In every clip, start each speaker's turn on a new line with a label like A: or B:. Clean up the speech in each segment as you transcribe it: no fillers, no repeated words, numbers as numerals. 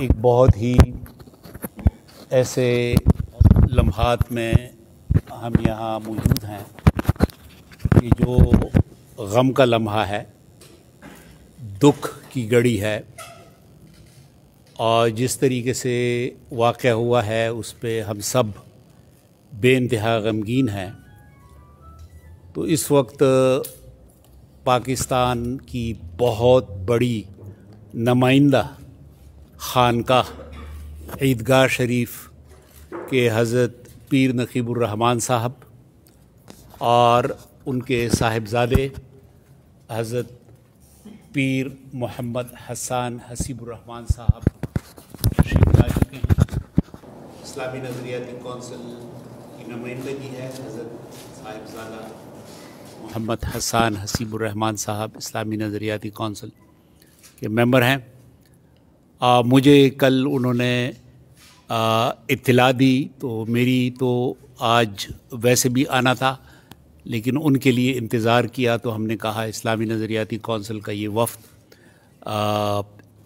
A: ایک بہت ہی ایسے لمحات میں ہم یہاں موجود ہیں کہ جو غم کا لمحہ ہے، دکھ کی گھڑی ہے، اور جس طریقے سے واقعہ ہوا ہے اس پہ ہم سب بے انتہا غمگین ہیں۔ تو اس وقت پاکستان کی بہت بڑی نمائندہ خانقاہ عیدگاہ شریف کے حضرت پیر نقیب الرحمن صاحب اور ان کے صاحبزادے حضرت پیر محمد حسان حسیب الرحمن صاحب تشریف لا چکے ہیں۔ اسلامی نظریاتی کونسل کی نمائندگی ہے حضرت صاحبزادہ محمد حسان حسیب الرحمن صاحب اسلامی نظریاتی کونسل کے ممبر ہیں۔ مجھے کل انہوں نے اطلاع دی، تو میری تو آج ویسے بھی آنا تھا، لیکن ان کے لیے انتظار کیا تو ہم نے کہا اسلامی نظریاتی کونسل کا یہ وفد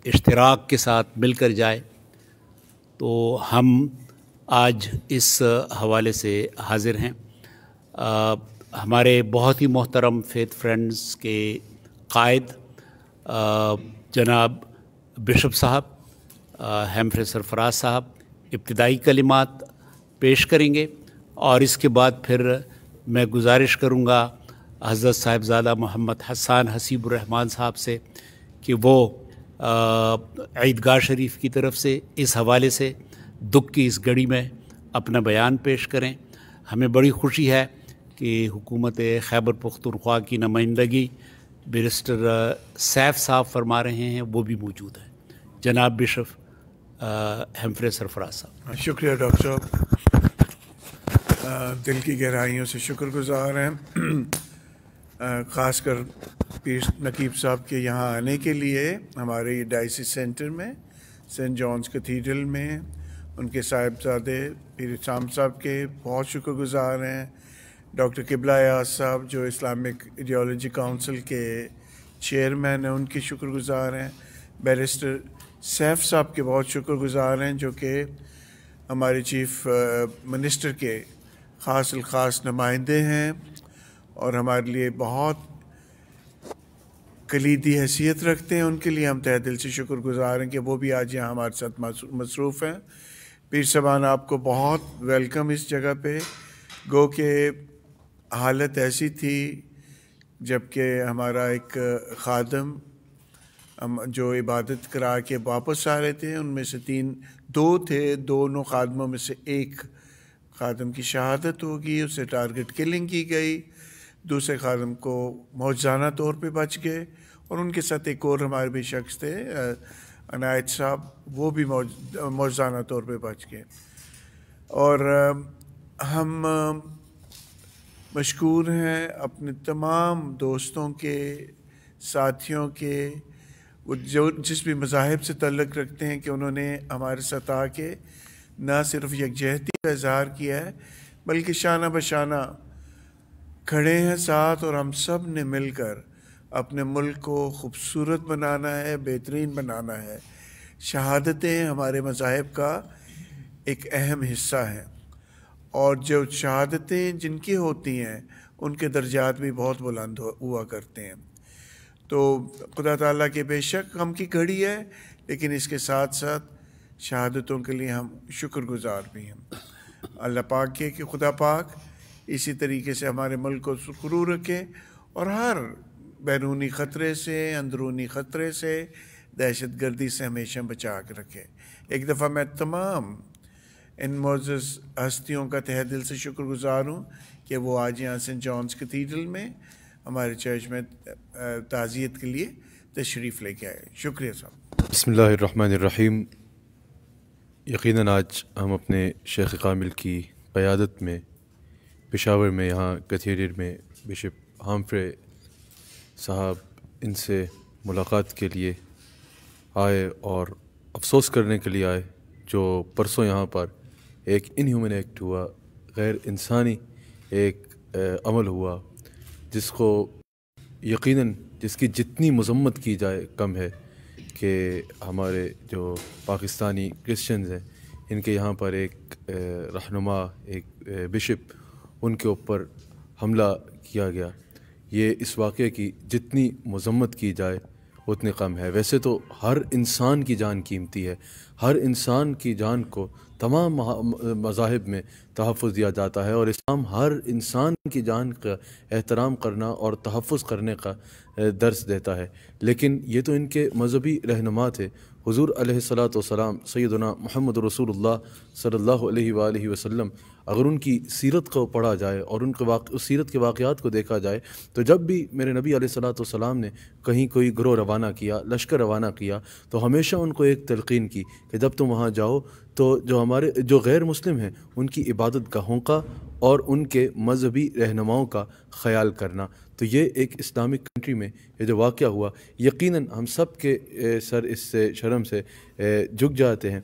A: اشتراک کے ساتھ مل کر جائے، تو ہم آج اس حوالے سے حاضر ہیں۔ ہمارے بہت ہی محترم فیتھ فرینڈز کے قائد جناب بشپ صاحب ہیمفرے سرفراز صاحب ابتدائی کلمات پیش کریں گے، اور اس کے بعد پھر میں گزارش کروں گا حضرت صاحبزادہ محمد حسان حسیب الرحمن صاحب سے کہ وہ عیدگاہ شریف کی طرف سے اس حوالے سے دکھ کی اس گھڑی میں اپنا بیان پیش کریں۔ ہمیں بڑی خوشی ہے کہ حکومت خیبر پختونخوا کی نمائندگی بیرسٹر سیف صاحب فرما رہے ہیں، وہ بھی موجود ہیں۔ جناب بشپ ہیمفرے سرفراز صاحب۔
B: شکریہ ڈاکٹر صاحب، دل کی گہرائیوں سے شکر گزار ہیں، خاص کر پیر نقیب صاحب کے یہاں آنے کے لیے ہمارے ڈائسس سینٹر میں سینٹ جانس کیتھیڈرل میں ان کے صاحبزادے پیر اسام صاحب کے بہت شکر گزار ہیں۔ ڈاکٹر قبلہ ایاز صاحب جو اسلامک ایڈیالوجی کونسل کے چیئرمین ہیں، ان کی شکر گزار ہیں۔ بیرسٹر سیف صاحب کے بہت شکر گزار ہیں، جو کہ ہمارے چیف منسٹر کے خاص الخاص نمائندے ہیں اور ہمارے لیے بہت کلیدی حیثیت رکھتے ہیں۔ ان کے لیے ہم تہ دل سے شکر گزار ہیں کہ وہ بھی آج یہاں ہمارے ساتھ مصروف ہیں۔ پیر صاحبان، آپ کو بہت ویلکم اس جگہ پہ۔ گو کہ حالت ایسی تھی جب کہ ہمارا ایک خادم جو عبادت کرا کے واپس آ رہے تھے، ان میں سے دو تھے، دونوں خادموں میں سے ایک خادم کی شہادت ہوگی، اسے ٹارگٹ کلنگ کی گئی، دوسرے خادم کو معجزانہ طور پہ بچ گئے، اور ان کے ساتھ ایک اور ہمارے بھی شخص تھے عنایت صاحب، وہ بھی معجزانہ طور پہ بچ گئے۔ اور ہم مشکور ہیں اپنے تمام دوستوں کے، ساتھیوں کے، وہ جو جس بھی مذاہب سے تعلق رکھتے ہیں، کہ انہوں نے ہمارے ساتھ آ کے نہ صرف یکجہتی کا اظہار کیا ہے بلکہ شانہ بشانہ کھڑے ہیں ساتھ، اور ہم سب نے مل کر اپنے ملک کو خوبصورت بنانا ہے، بہترین بنانا ہے۔ شہادتیں ہمارے مذاہب کا ایک اہم حصہ ہیں، اور جو شہادتیں جن کی ہوتی ہیں ان کے درجات بھی بہت بلند ہوا کرتے ہیں۔ تو خدا تعالیٰ کے بے شک ہم کی گھڑی ہے، لیکن اس کے ساتھ ساتھ شہادتوں کے لیے ہم شکر گزار بھی ہیں۔ اللہ پاک کے کہ خدا پاک اسی طریقے سے ہمارے ملک کو سرخرو رکھے، اور ہر بیرونی خطرے سے، اندرونی خطرے سے، دہشت گردی سے ہمیشہ بچا کے رکھے۔ ایک دفعہ میں تمام ان معزز ہستیوں کا تہ دل سے شکر گزار ہوں کہ وہ آج یہاں سینٹ جانس کیتھیڈرل میں ہمارے چرچ میں تعزیت کے لیے تشریف لے کے آئے۔ شکریہ صاحب۔
C: بسم اللہ الرحمن الرحیم۔ یقیناً آج ہم اپنے شیخ کامل کی قیادت میں پشاور میں یہاں کیتھیڈرل میں بشپ ہیمفرے صاحب ان سے ملاقات کے لیے آئے، اور افسوس کرنے کے لیے آئے جو پرسوں یہاں پر ایک انہیومن ایکٹ ہوا، غیر انسانی ایک عمل ہوا، جس کو یقیناً جس کی جتنی مذمت کی جائے کم ہے، کہ ہمارے جو پاکستانی کرسچنز ہیں ان کے یہاں پر ایک رہنما، ایک بشپ، ان کے اوپر حملہ کیا گیا. یہ اس واقعے کی جتنی مذمت کی جائے اتنی کم ہے. ویسے تو ہر انسان کی جان قیمتی ہے، ہر انسان کی جان کو تمام مذاہب میں تحفظ دیا جاتا ہے، اور اسلام ہر انسان کی جان کا احترام کرنا اور تحفظ کرنے کا درس دیتا ہے. لیکن یہ تو ان کے مذہبی رہنما تھے. حضور علیہ الصلاۃ والسلام سیدنا محمد رسول اللہ صلی اللہ علیہ وآلہ وسلم، اگر ان کی سیرت کو پڑھا جائے اور ان کے اس سیرت کے واقعات کو دیکھا جائے تو جب بھی میرے نبی علیہ الصلاۃ والسلام نے کہیں کوئی گروہ روانہ کیا، لشکر روانہ کیا، تو ہمیشہ ان کو ایک تلقین کی کہ جب تم وہاں جاؤ تو جو غیر مسلم ہیں ان کی عبادت گاہوں کا اور ان کے مذہبی رہنماؤں کا خیال کرنا. تو یہ ایک اسلامک کنٹری میں یہ جو واقعہ ہوا، یقیناً ہم سب کے سر اس سے شرم سے جھک جاتے ہیں.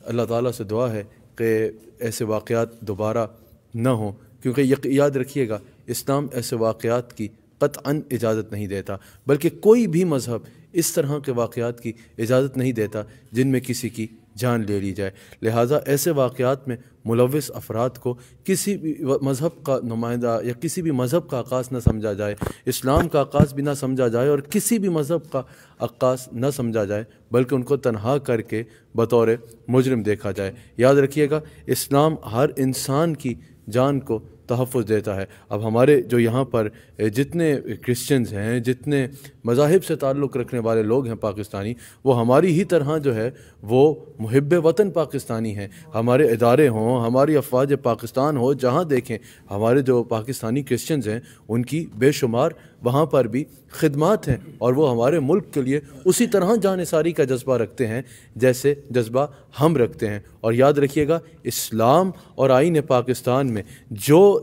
C: اللہ تعالیٰ سے دعا ہے کہ ایسے واقعات دوبارہ نہ ہوں، کیونکہ یاد رکھیے گا اسلام ایسے واقعات کی قطعاً اجازت نہیں دیتا، بلکہ کوئی بھی مذہب اس طرح کے واقعات کی اجازت نہیں دیتا جن میں کسی کی جان لے لی جائے. لہٰذا ایسے واقعات میں ملوث افراد کو کسی بھی مذہب کا نمائندہ یا کسی بھی مذہب کا عکاس نہ سمجھا جائے، اسلام کا عکاس بھی نہ سمجھا جائے اور کسی بھی مذہب کا عکاس نہ سمجھا جائے، بلکہ ان کو تنہا کر کے بطور مجرم دیکھا جائے. یاد رکھیے گا اسلام ہر انسان کی جان کو تحفظ دیتا ہے. اب ہمارے جو یہاں پر جتنے کرسچنز ہیں، جتنے مذاہب سے تعلق رکھنے والے لوگ ہیں پاکستانی، وہ ہماری ہی طرح جو ہے وہ محب وطن پاکستانی ہیں. ہمارے ادارے ہوں، ہماری افواج پاکستان ہو، جہاں دیکھیں ہمارے جو پاکستانی کرسچنز ہیں ان کی بے شمار وہاں پر بھی خدمات ہیں، اور وہ ہمارے ملک کے لیے اسی طرح جانثاری کا جذبہ رکھتے ہیں جیسے جذبہ ہم رکھتے ہیں. اور یاد رکھیے گا اسلام اور آئین پاکستان میں جو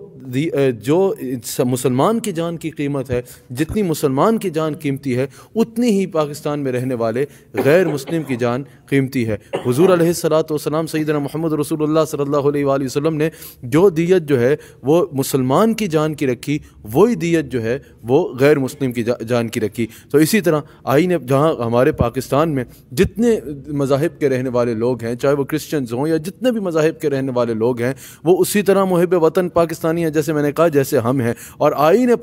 C: مسلمان کی جان کی قیمت ہے، جتنی مسلمان کی جان قیمتی ہے اتنی ہی پاکستان میں رہنے والے غیر مسلم کی جان قیمتی ہے. حضور علیہ الصلاۃ والسلام سیدنا محمد رسول اللہ صلی اللہ علیہ وآلہ وسلم نے جو دیت جو ہے وہ مسلمان کی جان کی رکھی، وہی دیت جو ہے وہ غیر مسلم کی جان کی رکھی. تو اسی طرح آئین جہاں ہمارے پاکستان میں جتنے مذاہب کے رہنے والے لوگ ہیں، چاہے وہ کرسچنز ہوں یا جتنے بھی مذاہب کے رہنے والے لوگ ہیں، وہ اسی طرح محب وطن پاکستانی ہیں جیسے میں نے کہا، جیسے ہم ہیں. اور آئین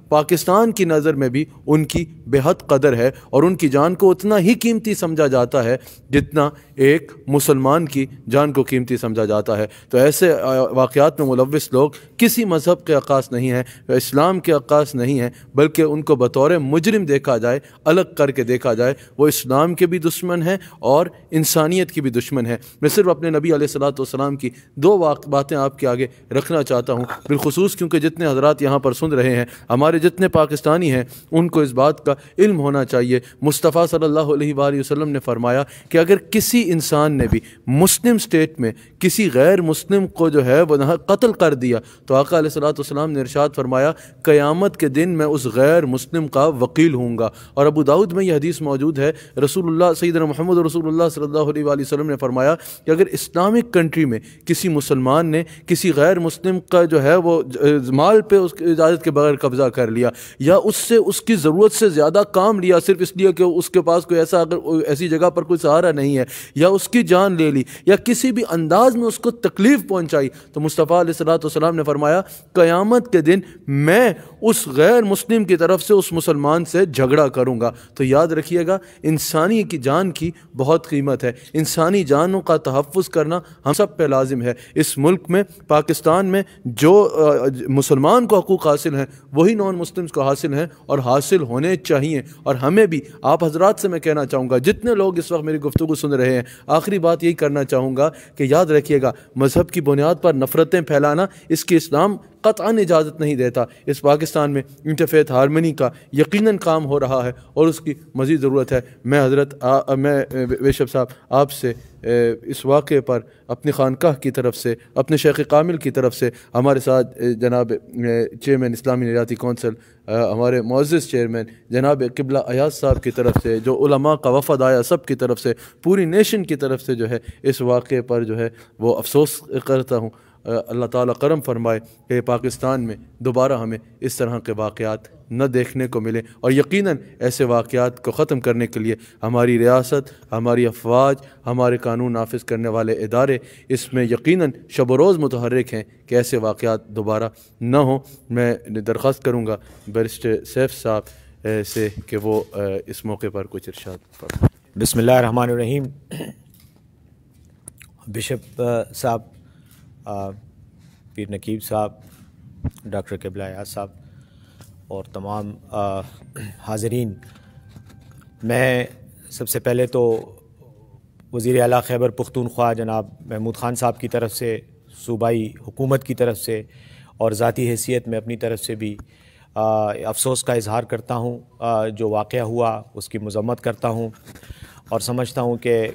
C: پاکستان کی نظر میں بھی ان کی بے حد قدر ہے، اور ان کی جان کو اتنا ہی قیمتی سمجھا جاتا ہے جتنا ایک مسلمان کی جان کو قیمتی سمجھا جاتا ہے. تو ایسے واقعات میں ملوث لوگ کسی مذہب کے عکاس نہیں ہیں، اسلام کے عکاس نہیں ہیں، بلکہ ان کو بطور مجرم دیکھا جائے، الگ کر کے دیکھا جائے. وہ اسلام کے بھی دشمن ہیں اور انسانیت کی بھی دشمن ہیں. میں صرف اپنے نبی علیہ الصلاۃ والسلام کی دو باتیں آپ کے آگے رکھنا چاہتا ہوں، بالخصوص کیونکہ جتنے حضرات یہاں پر سن رہے ہیں، ہمارے جتنے پاکستانی ہیں، ان کو اس بات کا علم ہونا چاہیے. مصطفیٰ صلی اللہ علیہ وآلہ وسلم نے فرمایا کہ اگر کسی انسان نے بھی مسلم سٹیٹ میں کسی غیر مسلم کو جو ہے وہ قتل کر دیا تو آقا علیہ الصلوۃ والسلام نے ارشاد فرمایا قیامت کے دن میں اس غیر مسلم کا وکیل ہوں گا. اور ابو داؤد میں یہ حدیث موجود ہے، رسول اللہ سیدنا محمد رسول اللہ صلی اللہ علیہ وآلہ وسلم نے فرمایا کہ اگر اسلامک کنٹری میں کسی مسلمان نے کسی غیر مسلم کا جو ہے وہ مال پہ اس کی اجازت کے بغیر قبضہ کر لیا، یا اس سے اس کی ضرورت سے زیادہ کام لیا صرف اس لیے کہ اس کے پاس کوئی ایسی جگہ پر کوئی سہارا نہیں ہے، یا اس کی جان لے لی، یا کسی بھی انداز میں اس کو تکلیف پہنچائی، تو مصطفیٰ علیہ الصلوۃ والسلام نے فرمایا قیامت کے دن میں اس غیر مسلم کی طرف سے اس مسلمان سے جھگڑا کروں گا. تو یاد رکھیے گا انسانی کی جان کی بہت قیمت ہے، انسانی جانوں کا تحفظ کرنا ہم سب پہ لازم ہے. اس ملک میں پاکستان میں جو مسلمان کو حقوق حاصل ہیں وہی نان مسلمز کو حاصل ہیں اور حاصل ہونے چاہیے. اور ہمیں بھی آپ حضرات سے میں کہنا چاہوں گا، جتنے لوگ اس وقت میری گفتگو سن رہے ہیں، آخری بات یہی کرنا چاہوں گا کہ یاد رکھیے گا مذہب کی بنیاد پر نفرتیں پھیلانا اس کی اسلام قطعاً اجازت نہیں دیتا. اس پاکستان میں انٹرفیتھ ہارمنی کا یقیناً کام ہو رہا ہے اور اس کی مزید ضرورت ہے. میں بشپ صاحب آپ سے اس واقعے پر اپنی خانقاہ کی طرف سے، اپنے شیخ کامل کی طرف سے، ہمارے ساتھ جناب چیئرمین اسلامی نجاتی کونسل، ہمارے معزز چیئرمین جناب قبلہ ایاز صاحب کی طرف سے، جو علماء کا وفد آیا سب کی طرف سے، پوری نیشن کی طرف سے جو ہے اس واقعے پر جو ہے وہ افسوس کرتا ہوں. اللہ تعالیٰ کرم فرمائے کہ پاکستان میں دوبارہ ہمیں اس طرح کے واقعات نہ دیکھنے کو ملے، اور یقیناً ایسے واقعات کو ختم کرنے کے لیے ہماری ریاست، ہماری افواج، ہمارے قانون نافذ کرنے والے ادارے اس میں یقیناً شب و روز متحرک ہیں کہ ایسے واقعات دوبارہ نہ ہوں۔ میں درخواست کروں گا بیرسٹر سیف صاحب سے کہ وہ اس موقع پر کچھ ارشاد فرمائیں۔
D: بسم اللہ الرحمن الرحیم۔ بشپ صاحب، پیر نقیب صاحب، ڈاکٹر قبلہ ایاز صاحب اور تمام حاضرین، میں سب سے پہلے تو وزیر اعلیٰ خیبر پختونخوا جناب محمود خان صاحب کی طرف سے، صوبائی حکومت کی طرف سے اور ذاتی حیثیت میں اپنی طرف سے بھی افسوس کا اظہار کرتا ہوں۔ جو واقعہ ہوا اس کی مذمت کرتا ہوں اور سمجھتا ہوں کہ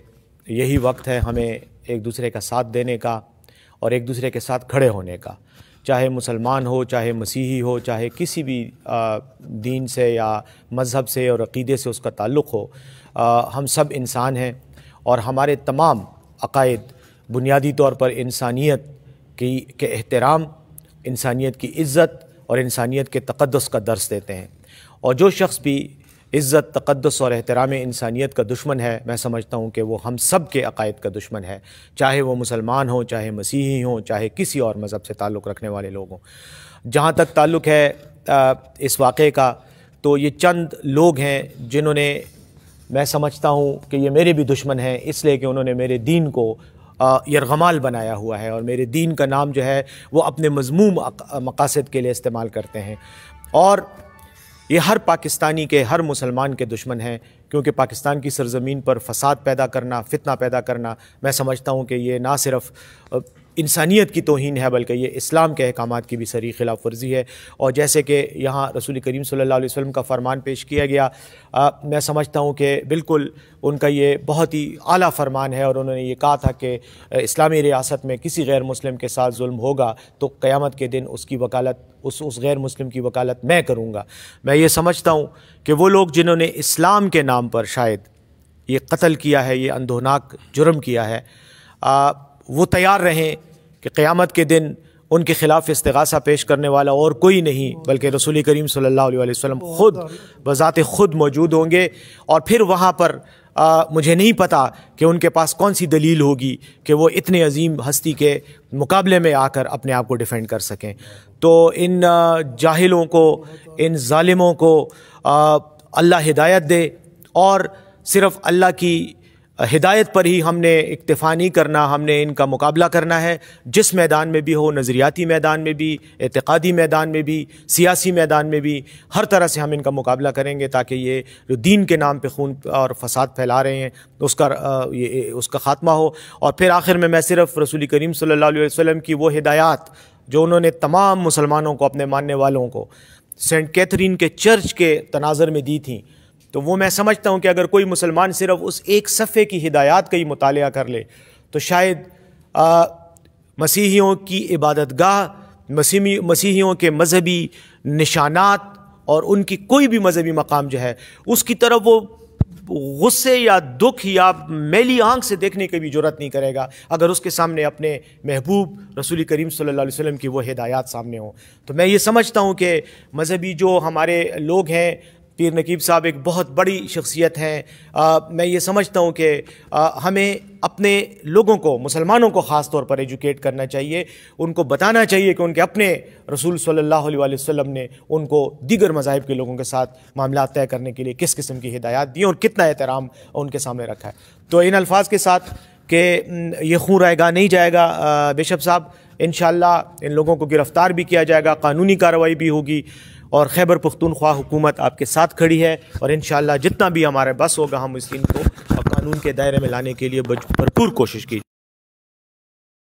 D: یہی وقت ہے ہمیں ایک دوسرے کا ساتھ دینے کا اور ایک دوسرے کے ساتھ کھڑے ہونے کا، چاہے مسلمان ہو، چاہے مسیحی ہو، چاہے کسی بھی دین سے یا مذہب سے اور عقیدے سے اس کا تعلق ہو۔ ہم سب انسان ہیں اور ہمارے تمام عقائد بنیادی طور پر انسانیت کے احترام، انسانیت کی عزت اور انسانیت کے تقدس کا درس دیتے ہیں، اور جو شخص بھی عزت، تقدس اور احترام انسانیت کا دشمن ہے، میں سمجھتا ہوں کہ وہ ہم سب کے عقائد کا دشمن ہے، چاہے وہ مسلمان ہوں، چاہے مسیحی ہوں، چاہے کسی اور مذہب سے تعلق رکھنے والے لوگ ہوں۔ جہاں تک تعلق ہے اس واقعے کا، تو یہ چند لوگ ہیں جنہوں نے، میں سمجھتا ہوں کہ یہ میرے بھی دشمن ہیں، اس لیے کہ انہوں نے میرے دین کو یرغمال بنایا ہوا ہے اور میرے دین کا نام جو ہے وہ اپنے مذموم مقاصد کے لیے استعمال کرتے ہیں، اور یہ ہر پاکستانی کے، ہر مسلمان کے دشمن ہیں، کیونکہ پاکستان کی سرزمین پر فساد پیدا کرنا، فتنہ پیدا کرنا، میں سمجھتا ہوں کہ یہ نہ صرف انسانیت کی توہین ہے بلکہ یہ اسلام کے احکامات کی بھی صریح خلاف ورزی ہے۔ اور جیسے کہ یہاں رسول کریم صلی اللہ علیہ وسلم کا فرمان پیش کیا گیا، میں سمجھتا ہوں کہ بالکل ان کا یہ بہت ہی اعلیٰ فرمان ہے، اور انہوں نے یہ کہا تھا کہ اسلامی ریاست میں کسی غیر مسلم کے ساتھ ظلم ہوگا تو قیامت کے دن اس کی وکالت، اس غیر مسلم کی وکالت میں کروں گا۔ میں یہ سمجھتا ہوں کہ وہ لوگ جنہوں نے اسلام کے نام پر شاید یہ قتل کیا ہے، یہ اندھوناک جرم کیا ہے، وہ تیار رہیں کہ قیامت کے دن ان کے خلاف استغاثہ پیش کرنے والا اور کوئی نہیں بلکہ رسول کریم صلی اللہ علیہ وسلم خود بذات خود موجود ہوں گے، اور پھر وہاں پر مجھے نہیں پتا کہ ان کے پاس کون سی دلیل ہوگی کہ وہ اتنے عظیم ہستی کے مقابلے میں آ کر اپنے آپ کو ڈیفینڈ کر سکیں۔ تو ان جاہلوں کو، ان ظالموں کو اللہ ہدایت دے، اور صرف اللہ کی ہدایت پر ہی ہم نے اکتفا نہیں کرنا، ہم نے ان کا مقابلہ کرنا ہے، جس میدان میں بھی ہو، نظریاتی میدان میں بھی، اعتقادی میدان میں بھی، سیاسی میدان میں بھی، ہر طرح سے ہم ان کا مقابلہ کریں گے تاکہ یہ جو دین کے نام پہ خون اور فساد پھیلا رہے ہیں اس کا خاتمہ ہو۔ اور پھر آخر میں صرف رسول کریم صلی اللہ علیہ وسلم کی وہ ہدایات جو انہوں نے تمام مسلمانوں کو، اپنے ماننے والوں کو، سینٹ کیتھرین کے چرچ کے تناظر میں دی تھیں، تو وہ میں سمجھتا ہوں کہ اگر کوئی مسلمان صرف اس ایک صفحے کی ہدایات کا ہی مطالعہ کر لے تو شاید مسیحیوں کی عبادت گاہ، مسیحیوں کے مذہبی نشانات اور ان کی کوئی بھی مذہبی مقام جو ہے اس کی طرف وہ غصے یا دکھ یا میلی آنکھ سے دیکھنے کی بھی جرات نہیں کرے گا اگر اس کے سامنے اپنے محبوب رسول کریم صلی اللہ علیہ وسلم کی وہ ہدایات سامنے ہوں۔ تو میں یہ سمجھتا ہوں کہ مذہبی جو ہمارے لوگ ہیں، پیر نقیب صاحب ایک بہت بڑی شخصیت ہیں، میں یہ سمجھتا ہوں کہ ہمیں اپنے لوگوں کو، مسلمانوں کو خاص طور پر ایجوکیٹ کرنا چاہیے، ان کو بتانا چاہیے کہ ان کے اپنے رسول صلی اللہ علیہ وسلم نے ان کو دیگر مذاہب کے لوگوں کے ساتھ معاملات طے کرنے کے لیے کس قسم کی ہدایات دی اور کتنا احترام ان کے سامنے رکھا ہے۔ تو ان الفاظ کے ساتھ کہ یہ خون رائے گاہ نہیں جائے گا بشپ صاحب، انشاءاللہ ان لوگوں کو گرفتار بھی کیا جائے گا، قانونی کارروائی بھی ہوگی، اور خیبر پختونخوا حکومت آپ کے ساتھ کھڑی ہے، اور انشاءاللہ جتنا بھی ہمارے بس ہوگا ہم اس دن کو قانون کے دائرے میں لانے کے لیے بھرپور کوشش کی۔